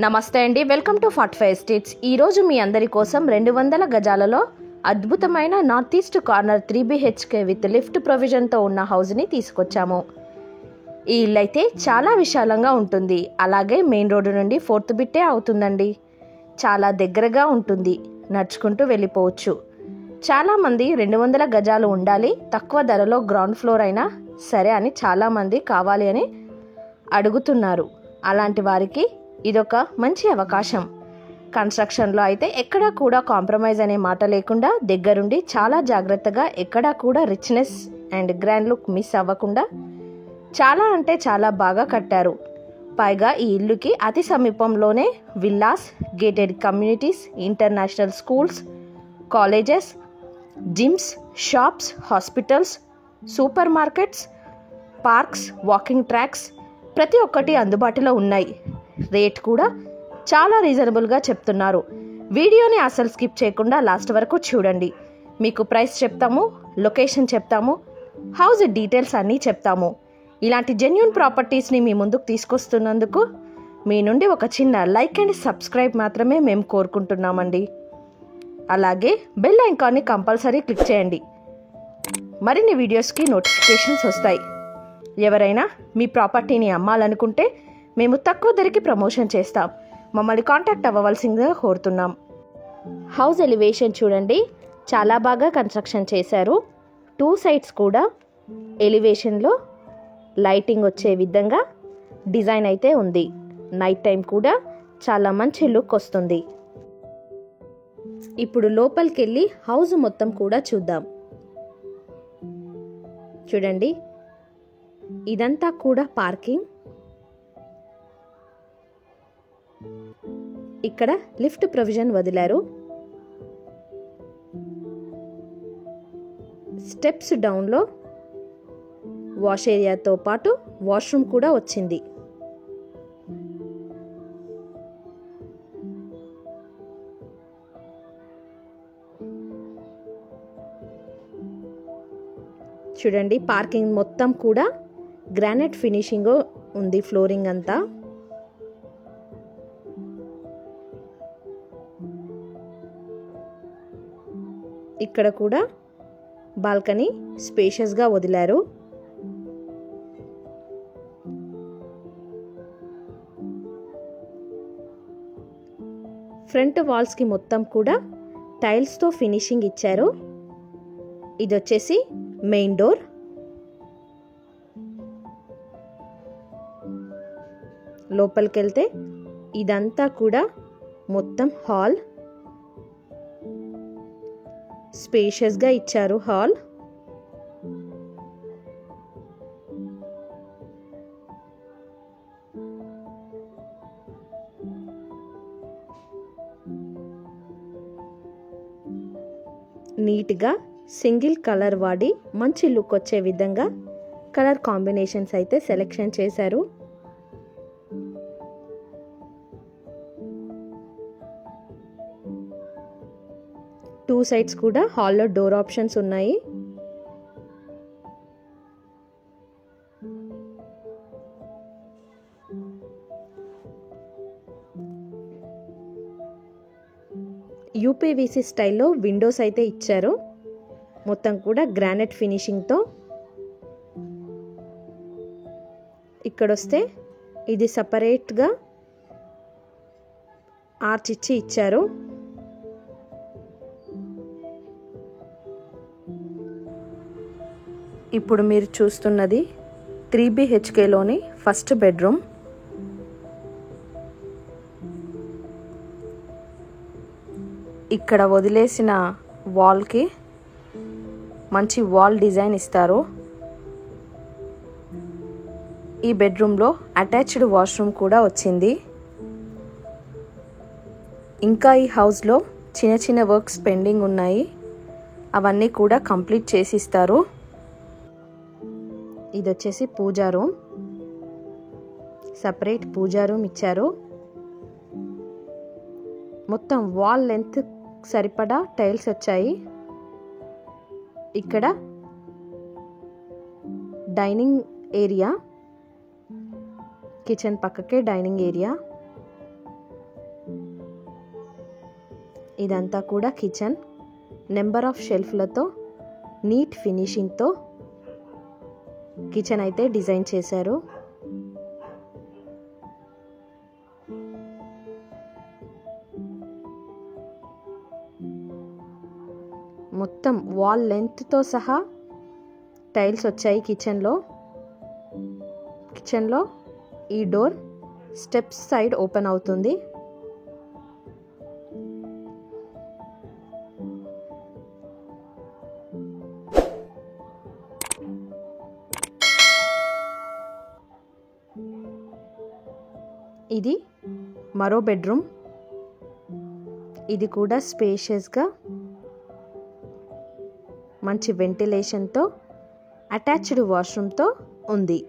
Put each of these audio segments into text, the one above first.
నమస్తే అండి, welcome to 45 estates. ఈరోజు మీ అందరి కోసం 200 గజాలలో అద్భుతమైన north east corner 3BHK with lift ప్రొవిజన్తో ఉన్న హౌస్ని తీసుకొచ్చాము. ఈ ఇల్లు అయితే చాలా విశాలంగా ఉంటుంది. అలాగే మెయిన్ రోడ్డు నుండి 4th బిట్టే అవుతుందండి. చాలా దగ్గరగా ఉంటుంది, నడుచుకుంటూ వెళ్ళిపోవచ్చు. చాలామంది 200 గజాలు ఉండాలి, తక్కువ ధరలో గ్రౌండ్ ఫ్లోర్ అయినా సరే అని చాలామంది కావాలి అని అడుగుతున్నారు. అలాంటి వారికి ఇదొక మంచి అవకాశం. కన్స్ట్రక్షన్లో అయితే ఎక్కడా కూడా కాంప్రమైజ్ అనే మాట లేకుండా దగ్గరుండి చాలా జాగ్రత్తగా, ఎక్కడా కూడా richness and grand look miss అవ్వకుండా చాలా అంటే చాలా బాగా కట్టారు. పైగా ఈ ఇల్లుకి అతి సమీపంలోనే villas, gated communities, international schools, colleges, gyms, shops, hospitals, super markets, parks, walking tracks ప్రతి ఒక్కటి అందుబాటులో ఉన్నాయి. రేట్ కూడా చాలా రీజనబుల్గా చెప్తున్నారు. వీడియోని అసలు స్కిప్ చేయకుండా లాస్ట్ వరకు చూడండి. మీకు ప్రైస్ చెప్తాము, లొకేషన్ చెప్తాము, హౌస్ డీటెయిల్స్ అన్నీ చెప్తాము. ఇలాంటి జెన్యూన్ ప్రాపర్టీస్ని మీ ముందుకు తీసుకొస్తున్నందుకు మీ నుండి ఒక చిన్న లైక్ అండ్ సబ్స్క్రైబ్ మాత్రమే మేము కోరుకుంటున్నామండి. అలాగే బెల్ ఐకాన్ని కంపల్సరీ క్లిక్ చేయండి. మరిన్ని వీడియోస్కి నోటిఫికేషన్స్ వస్తాయి. ఎవరైనా మీ ప్రాపర్టీని అమ్మాలనుకుంటే మేము తక్కువ ధరకి ప్రమోషన్ చేస్తాం. మమ్మల్ని కాంటాక్ట్ అవ్వవలసిందిగా కోరుతున్నాం. హౌస్ ఎలివేషన్ చూడండి, చాలా బాగా కన్స్ట్రక్షన్ చేశారు. 2 సైడ్స్ కూడా ఎలివేషన్లో లైటింగ్ వచ్చే విధంగా డిజైన్ అయితే ఉంది. నైట్ టైం కూడా చాలా మంచి లుక్ వస్తుంది. ఇప్పుడు లోపలికి వెళ్ళి హౌస్ మొత్తం కూడా చూద్దాం. చూడండి, ఇదంతా కూడా పార్కింగ్. ఇక్కడ లిఫ్ట్ ప్రొవిజన్ వదిలారు. స్టెప్స్ డౌన్లో వాష్ ఏరియాతో పాటు వాష్రూమ్ కూడా వచ్చింది. చూడండి, పార్కింగ్ మొత్తం కూడా గ్రానైట్ ఫినిషింగ్ ఉంది. ఫ్లోరింగ్ అంతా ఇక్కడ కూడా బాల్కనీ స్పేషియస్గా వదిలారు. ఫ్రంట్ వాల్స్కి మొత్తం కూడా టైల్స్తో ఫినిషింగ్ ఇచ్చారు. ఇది వచ్చేసి మెయిన్ డోర్. లోపలికి వెళ్తే ఇదంతా కూడా మొత్తం హాల్. స్పేషియస్గా ఇచ్చారు హాల్. నీట్గా సింగిల్ కలర్ వాడి మంచి లుక్ వచ్చే విధంగా కలర్ కాంబినేషన్స్ అయితే సెలెక్షన్ చేశారు. టూ సైడ్స్ కూడా హాల్లో డోర్ ఆప్షన్స్ ఉన్నాయి. యూపీవీసీ స్టైల్లో విండోస్ అయితే ఇచ్చారు. మొత్తం కూడా గ్రానైట్ ఫినిషింగ్తో. ఇక్కడొస్తే ఇది సపరేట్గా ఆర్చ్ ఇచ్చి ఇచ్చారు. ఇప్పుడు మీరు చూస్తున్నది 3BHKలోని ఫస్ట్ బెడ్రూమ్. ఇక్కడ వదిలేసిన వాల్కి మంచి వాల్ డిజైన్ ఇస్తారు. ఈ బెడ్రూమ్లో అటాచ్డ్ వాష్రూమ్ కూడా వచ్చింది. ఇంకా ఈ హౌస్లో చిన్న చిన్న వర్క్స్ పెండింగ్ ఉన్నాయి, అవన్నీ కూడా కంప్లీట్ చేసి ఇస్తారు. ఇది వచ్చేసి puja room. Separate puja room ఇచ్చారు. మొత్తం వాల్ లెంత్ సరిపడా టైల్స్ వచ్చాయి. ఇక్కడ డైనింగ్ ఏరియా, కిచెన్ పక్కకే డైనింగ్ ఏరియా. ఇదంతా కూడా కిచెన్. నెంబర్ ఆఫ్ షెల్ఫ్లతో నీట్ ఫినిషింగ్తో కిచెన్ అయితే డిజైన్ చేశారు. మొత్తం వాల్ లెంత్తో సహా టైల్స్ వచ్చాయి కిచెన్లో. ఈ డోర్ స్టెప్స్ సైడ్ ఓపెన్ అవుతుంది. ఇది మరో బెడ్రూమ్. ఇది కూడా స్పేషియస్గా మంచి వెంటిలేషన్తో అటాచ్డ్ వాష్రూమ్తో ఉంది.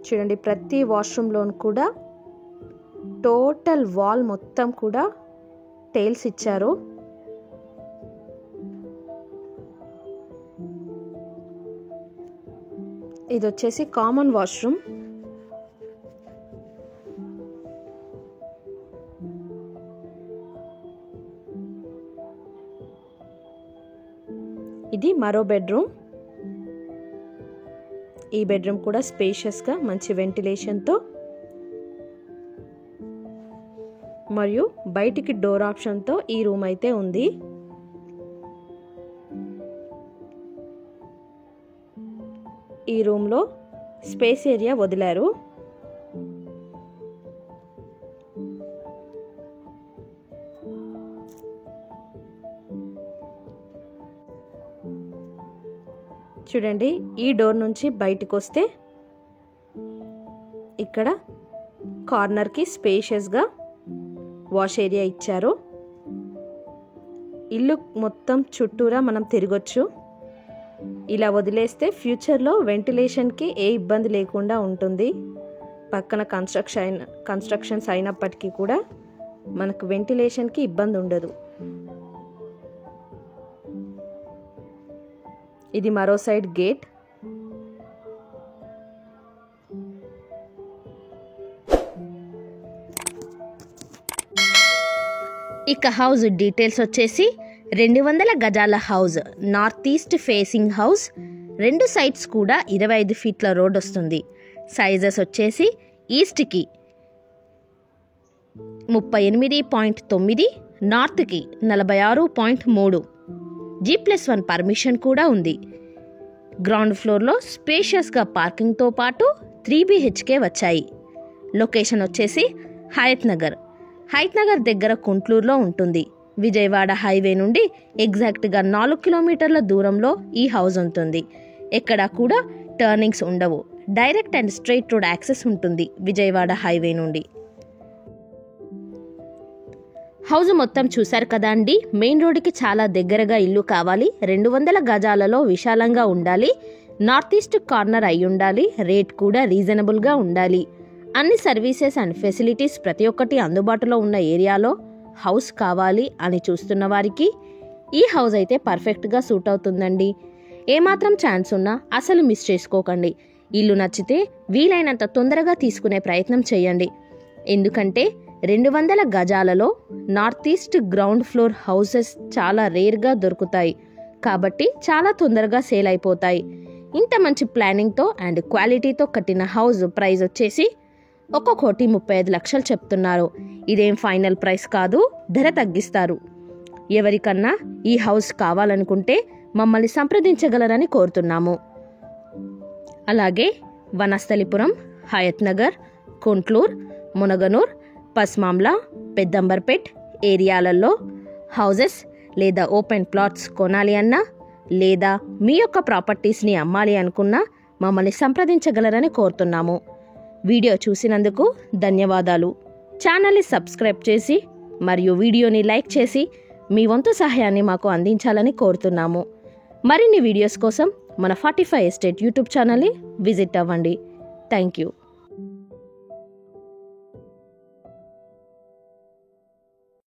చూడండి, ప్రతి వాష్రూమ్లోనూ కూడా టోటల్ వాల్ మొత్తం కూడా టైల్స్ ఇచ్చారు. ఇది వచ్చేసి కామన్ వాష్రూమ్. ఇది మరో బెడ్రూమ్. ఈ బెడ్రూమ్ కూడా స్పేషియస్గా మంచి వెంటిలేషన్తో మరియు బయటికి డోర్ ఆప్షన్తో ఈ రూమ్ అయితే ఉంది. ఈ రూమ్లో స్పేస్ ఏరియా వదిలారు. చూడండి, ఈ డోర్ నుంచి బయటకు వస్తే ఇక్కడ కార్నర్కి స్పేషియస్గా వాష్ ఏరియా ఇచ్చారు. ఇల్లు మొత్తం చుట్టూరా మనం తిరగొచ్చు. ఇలా వదిలేస్తే ఫ్యూచర్లో వెంటిలేషన్కి ఏ ఇబ్బంది లేకుండా ఉంటుంది. పక్కన కన్స్ట్రక్షన్స్ అయినప్పటికీ కూడా మనకు వెంటిలేషన్కి ఇబ్బంది ఉండదు. ఇది మరో సైడ్ గేట్. ఇక హౌస్ డీటెయిల్స్ వచ్చేసి 200 గజాల house, north east facing house. 2 sides కూడా 25 ఫీట్ల రోడ్ వస్తుంది. సైజెస్ వచ్చేసి ఈస్ట్కి 38.9, నార్త్కి 46.3. G+1 పర్మిషన్ కూడా ఉంది. గ్రౌండ్ ఫ్లోర్లో స్పేషియస్గా పార్కింగ్తో పాటు 3 BHK వచ్చాయి. లొకేషన్ వచ్చేసి హయత్ నగర్ దగ్గర కుంట్లూరులో ఉంటుంది. విజయవాడ హైవే నుండి ఎగ్జాక్ట్గా 4 కిలోమీటర్ల దూరంలో ఈ హౌస్ ఉంటుంది. ఎక్కడా కూడా టర్నింగ్స్ ఉండవు. Direct and straight road access ఉంటుంది విజయవాడ హైవే నుండి. హౌస్ మొత్తం చూశారు కదా అండి. మెయిన్ రోడ్డుకి చాలా దగ్గరగా ఇల్లు కావాలి. 200 గజాలలో విశాలంగా ఉండాలి. నార్త్ ఈస్ట్ కార్నర్ అయి ఉండాలి. రేట్ కూడా రీజనబుల్గా ఉండాలి. అన్ని సర్వీసెస్ అండ్ ఫెసిలిటీస్ ప్రతి ఒక్కటి అందుబాటులో ఉన్న ఏరియాలో హౌస్ కావాలి అని చూస్తున్న వారికి ఈ హౌస్ అయితే పర్ఫెక్ట్గా సూట్ అవుతుందండి. ఏమాత్రం ఛాన్స్ ఉన్నా అసలు మిస్ చేసుకోకండి. ఇల్లు నచ్చితే వీలైనంత తొందరగా తీసుకునే ప్రయత్నం చేయండి. ఎందుకంటే 200 గజాలలో north east ground floor houses చాలా రేర్గా దొరుకుతాయి. కాబట్టి చాలా తొందరగా సేల్ అయిపోతాయి. ఇంత మంచి ప్లానింగ్తో అండ్ క్వాలిటీతో కట్టిన హౌస్ ప్రైస్ వచ్చేసి 1,35,00,000 చెప్తున్నారు. ఇదేం ఫైనల్ ప్రైస్ కాదు, ధర తగ్గిస్తారు. ఎవరికన్నా ఈ హౌస్ కావాలనుకుంటే మమ్మల్ని సంప్రదించగలరని కోరుతున్నాము. అలాగే వనస్థలిపురం, హయత్ నగర్, కుంట్లూర్, మునగనూర్, పస్మామ్లా, పెద్దంబర్పేట్ ఏరియాలలో హౌసెస్ లేదా ఓపెన్ ప్లాట్స్ కొనాలి అన్నా లేదా మీ యొక్క ప్రాపర్టీస్ని అమ్మాలి అనుకున్నా మమ్మల్ని సంప్రదించగలరని కోరుతున్నాము. వీడియో చూసినందుకు ధన్యవాదాలు. ఛానల్ని సబ్స్క్రైబ్ చేసి మరియు వీడియోని లైక్ చేసి మీ వంతు సహాయాన్ని మాకు అందించాలని కోరుతున్నాము. మరిన్ని వీడియోస్ కోసం మన 45 ఎస్టేట్ యూట్యూబ్ ఛానల్ని విజిట్ అవ్వండి. Thank you.